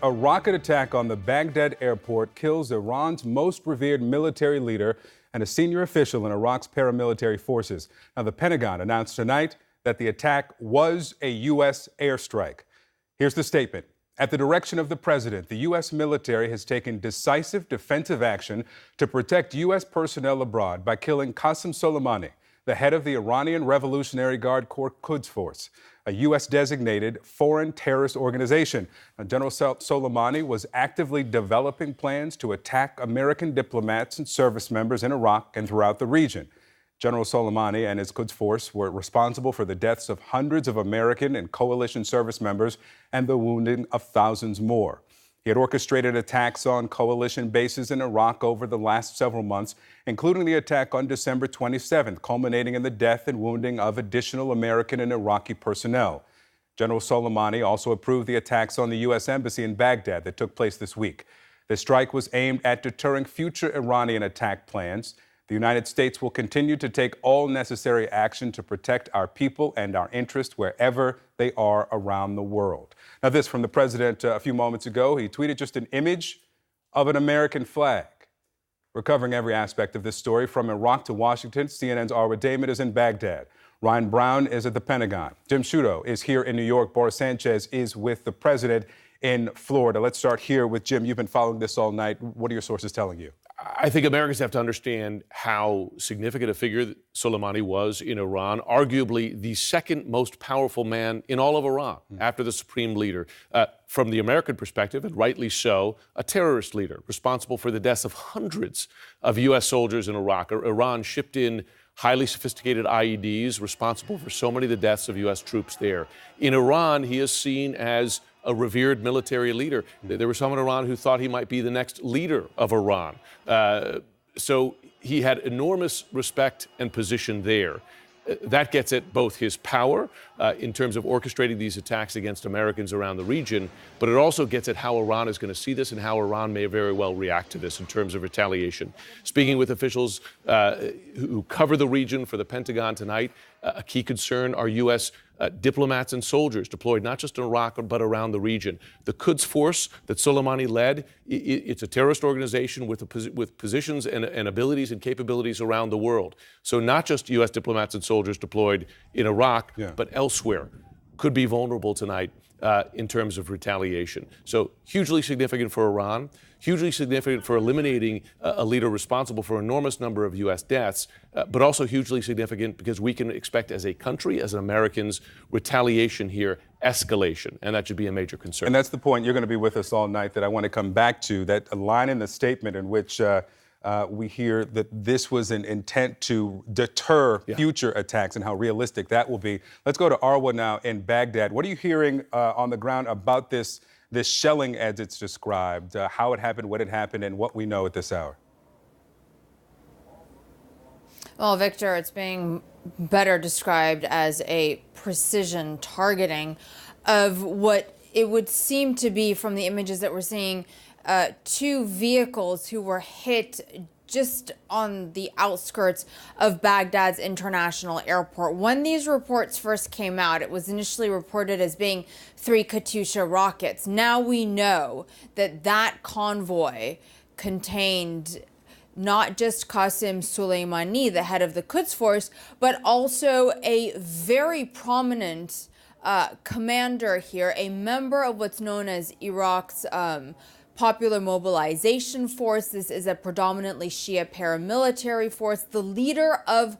A rocket attack on the Baghdad airport kills Iran's most revered military leader and a senior official in Iraq's paramilitary forces. Now, the Pentagon announced tonight that the attack was a U.S. airstrike. Here's the statement. At the direction of the president, the U.S. military has taken decisive defensive action to protect U.S. personnel abroad by killing Qassem Soleimani, the head of the Iranian Revolutionary Guard Corps Quds Force, a U.S.-designated foreign terrorist organization. Now, General Soleimani was actively developing plans to attack American diplomats and service members in Iraq and throughout the region. General Soleimani and his Quds Force were responsible for the deaths of hundreds of American and coalition service members and the wounding of thousands more. He had orchestrated attacks on coalition bases in Iraq over the last several months, including the attack on December 27th, culminating in the death and wounding of additional American and Iraqi personnel. General Soleimani also approved the attacks on the U.S. Embassy in Baghdad that took place this week. The strike was aimed at deterring future Iranian attack plans. The United States will continue to take all necessary action to protect our people and our interests wherever they are around the world. Now, this from the president a few moments ago. He tweeted just an image of an American flag. We're covering every aspect of this story from Iraq to Washington. CNN's Arwa Damon is in Baghdad. Ryan Brown is at the Pentagon. Jim Sciutto is here in New York. Boris Sanchez is with the president in Florida. Let's start here with Jim. You've been following this all night. What are your sources telling you? I think Americans have to understand how significant a figure Soleimani was in Iran, arguably the second most powerful man in all of Iran after the supreme leader. From the American perspective, and rightly so, a terrorist leader responsible for the deaths of hundreds of U.S. soldiers in Iraq. Iran shipped in highly sophisticated IEDs responsible for so many of the deaths of U.S. troops there. In Iran, he is seen as a revered military leader. There were some in Iran who thought he might be the next leader of Iran. So he had enormous respect and position there. That gets at both his power in terms of orchestrating these attacks against Americans around the region, but it also gets at how Iran is going to see this and how Iran may very well react to this in terms of retaliation. Speaking with officials who cover the region for the Pentagon tonight, a key concern are U.S. Diplomats and soldiers deployed not just in Iraq but around the region. The Quds Force that Soleimani led, it's a terrorist organization with positions and abilities and capabilities around the world. So not just U.S. diplomats and soldiers deployed in Iraq, but elsewhere could be vulnerable tonight in terms of retaliation. So hugely significant for Iran, hugely significant for eliminating a leader responsible for an enormous number of U.S. deaths, but also hugely significant because we can expect as a country, as Americans, retaliation here, escalation, and that should be a major concern. And that's the point. You're going to be with us all night that I want to come back to, that a line in the statement in which we hear that this was an intent to deter future attacks and how realistic that will be. Let's go to Arwa now in Baghdad. What are you hearing on the ground about this shelling as it's described, how it happened, when it happened, and what we know at this hour? Well, Victor, it's being better described as a precision targeting of what it would seem to be, from the images that we're seeing, two vehicles who were hit just on the outskirts of Baghdad's international airport. When these reports first came out, it was initially reported as being 3 Katyusha rockets. Now we know that that convoy contained not just Qassem Soleimani, the head of the Quds Force, but also a very prominent commander here, a member of what's known as Iraq's Popular Mobilization Force. This is a predominantly Shia paramilitary force. The leader of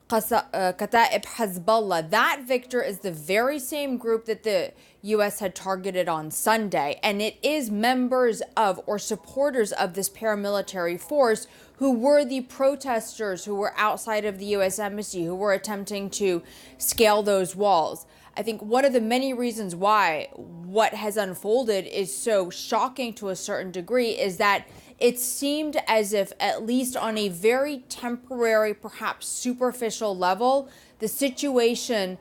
Kataib Hezbollah, that, Victor, is the very same group that the U.S. had targeted on Sunday. And it is members of or supporters of this paramilitary force who were the protesters who were outside of the U.S. Embassy, who were attempting to scale those walls. I think one of the many reasons why what has unfolded is so shocking to a certain degree is that it seemed as if, at least on a very temporary, perhaps superficial level, the situation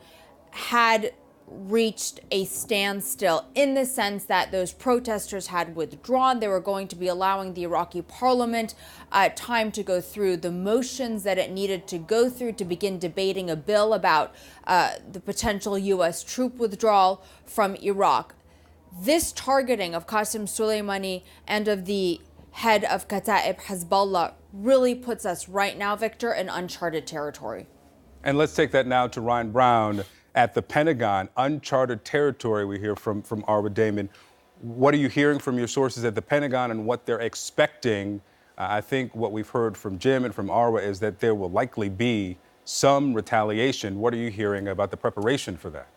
had reached a standstill, in the sense that those protesters had withdrawn. They were going to be allowing the Iraqi parliament time to go through the motions that it needed to go through to begin debating a bill about the potential U.S. troop withdrawal from Iraq. this targeting of Qassem Soleimani and of the head of Kataib Hezbollah really puts us right now, Victor, in uncharted territory. And let's take that now to Ryan Brown at the Pentagon. Uncharted territory, we hear from Arwa Damon. What are you hearing from your sources at the Pentagon and what they're expecting? I think what we've heard from Jim and from Arwa is that there will likely be some retaliation. What are you hearing about the preparation for that?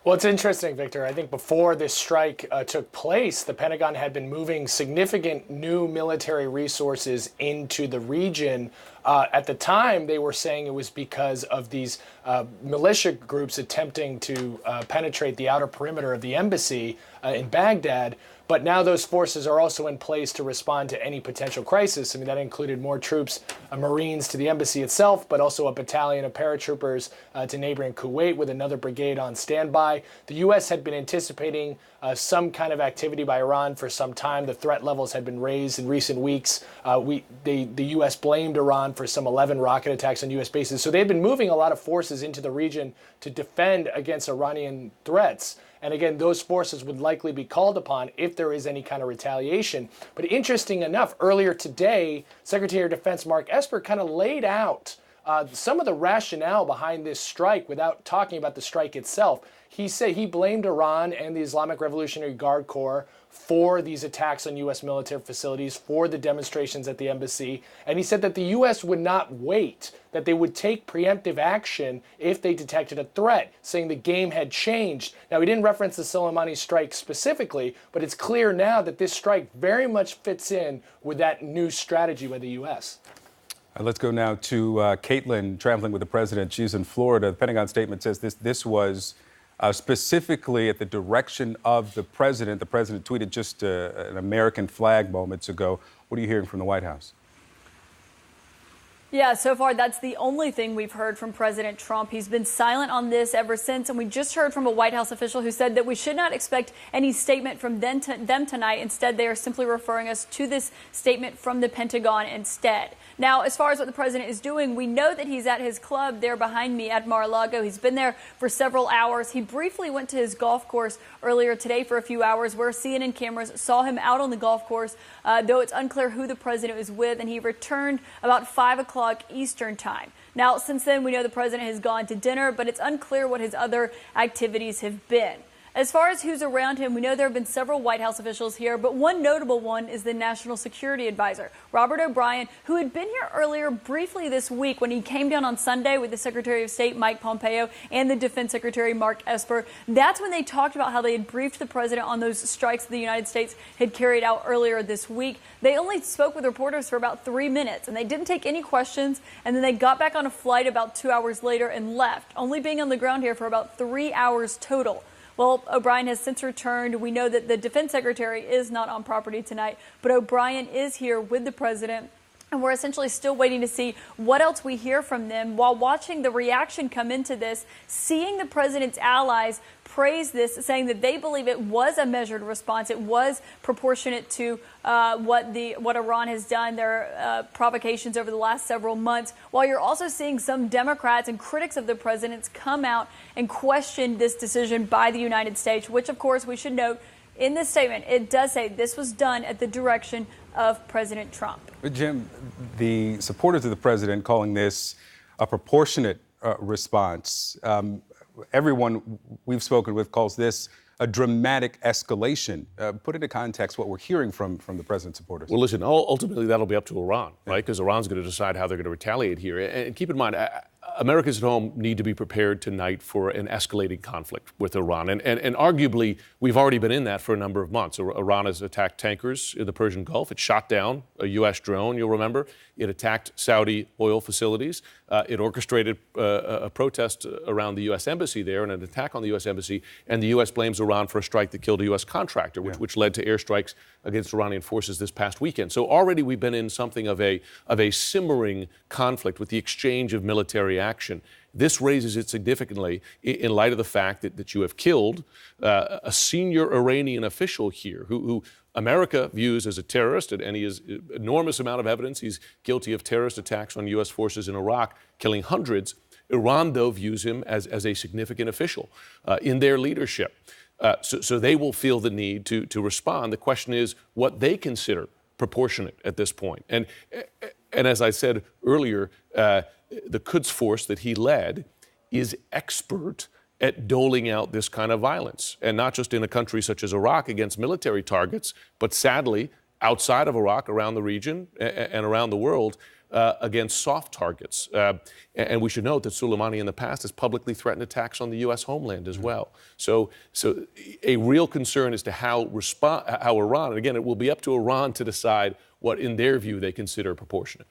Well, it's interesting, Victor. I think before this strike took place, the Pentagon had been moving significant new military resources into the region. At the time, they were saying it was because of these militia groups attempting to penetrate the outer perimeter of the embassy in Baghdad. But now those forces are also in place to respond to any potential crisis. I mean, that included more troops, Marines to the embassy itself, but also a battalion of paratroopers to neighboring Kuwait with another brigade on standby. The U.S. had been anticipating some kind of activity by Iran for some time. The threat levels had been raised in recent weeks. The U.S. blamed Iran for some 11 rocket attacks on U.S. bases. So they had been moving a lot of forces into the region to defend against Iranian threats. And again, those forces would likely be called upon if there is any kind of retaliation. But interesting enough, earlier today, Secretary of Defense Mark Esper kind of laid out some of the rationale behind this strike without talking about the strike itself. He said he blamed Iran and the Islamic Revolutionary Guard Corps for these attacks on U.S. military facilities, for the demonstrations at the embassy. And he said that the U.S. would not wait, that they would take preemptive action if they detected a threat, saying the game had changed. Now, he didn't reference the Soleimani strike specifically, but it's clear now that this strike very much fits in with that new strategy by the U.S. Let's go now to Caitlin, traveling with the president. She's in Florida. The Pentagon statement says this was specifically at the direction of the president. The president tweeted just an American flag moments ago. What are you hearing from the White House? Yeah, so far that's the only thing we've heard from President Trump. He's been silent on this ever since, and we just heard from a White House official who said that we should not expect any statement from them tonight. Instead, they are simply referring us to this statement from the Pentagon instead. Now, as far as what the president is doing, we know that he's at his club there behind me at Mar-a-Lago. He's been there for several hours. He briefly went to his golf course earlier today for a few hours, where CNN cameras saw him out on the golf course, though it's unclear who the president was with, and he returned about 5 o'clock Eastern time. Now, since then, we know the president has gone to dinner, but it's unclear what his other activities have been. As far as who's around him, we know there have been several White House officials here, but one notable one is the National Security Advisor, Robert O'Brien, who had been here earlier briefly this week when he came down on Sunday with the Secretary of State, Mike Pompeo, and the Defense Secretary, Mark Esper. That's when they talked about how they had briefed the president on those strikes the United States had carried out earlier this week. They only spoke with reporters for about 3 minutes, and they didn't take any questions, and then they got back on a flight about 2 hours later and left, only being on the ground here for about 3 hours total. Well, O'Brien has since returned. We know that the defense secretary is not on property tonight, but O'Brien is here with the president. And we're essentially still waiting to see what else we hear from them while watching the reaction come into this, seeing the president's allies praise this, saying that they believe it was a measured response. It was proportionate to what Iran has done, their provocations over the last several months, while you're also seeing some Democrats and critics of the president's come out and question this decision by the United States, which, of course, we should note in this statement, it does say this was done at the direction of President Trump. But Jim, the supporters of the president calling this a proportionate response. Everyone we've spoken with calls this a dramatic escalation. Put into context what we're hearing from the president's supporters. Well, listen, ultimately that'll be up to Iran, right? Because Iran's going to decide how they're going to retaliate here. And keep in mind, Americans at home need to be prepared tonight for an escalating conflict with Iran. And arguably, we've already been in that for a number of months. Iran has attacked tankers in the Persian Gulf. It shot down a U.S. drone, you'll remember. It attacked Saudi oil facilities. It orchestrated a protest around the U.S. embassy there and an attack on the U.S. embassy. And the U.S. blames Iran for a strike that killed a U.S. contractor, which led to airstrikes against Iranian forces this past weekend. So already we've been in something of a simmering conflict with the exchange of military action. This raises it significantly in light of the fact that you have killed a senior Iranian official here who America views as a terrorist, and he has enormous amount of evidence. He's guilty of terrorist attacks on U.S. forces in Iraq, killing hundreds. Iran, though, views him as a significant official in their leadership. So they will feel the need to respond. The question is what they consider proportionate at this point. And as I said earlier, the Quds force that he led is expert at doling out this kind of violence, and not just in a country such as Iraq against military targets, but sadly outside of Iraq, around the region and around the world, against soft targets. And we should note that Soleimani in the past has publicly threatened attacks on the U.S. homeland as well. So a real concern as to how Iran, and again, it will be up to Iran to decide what, in their view, they consider proportionate.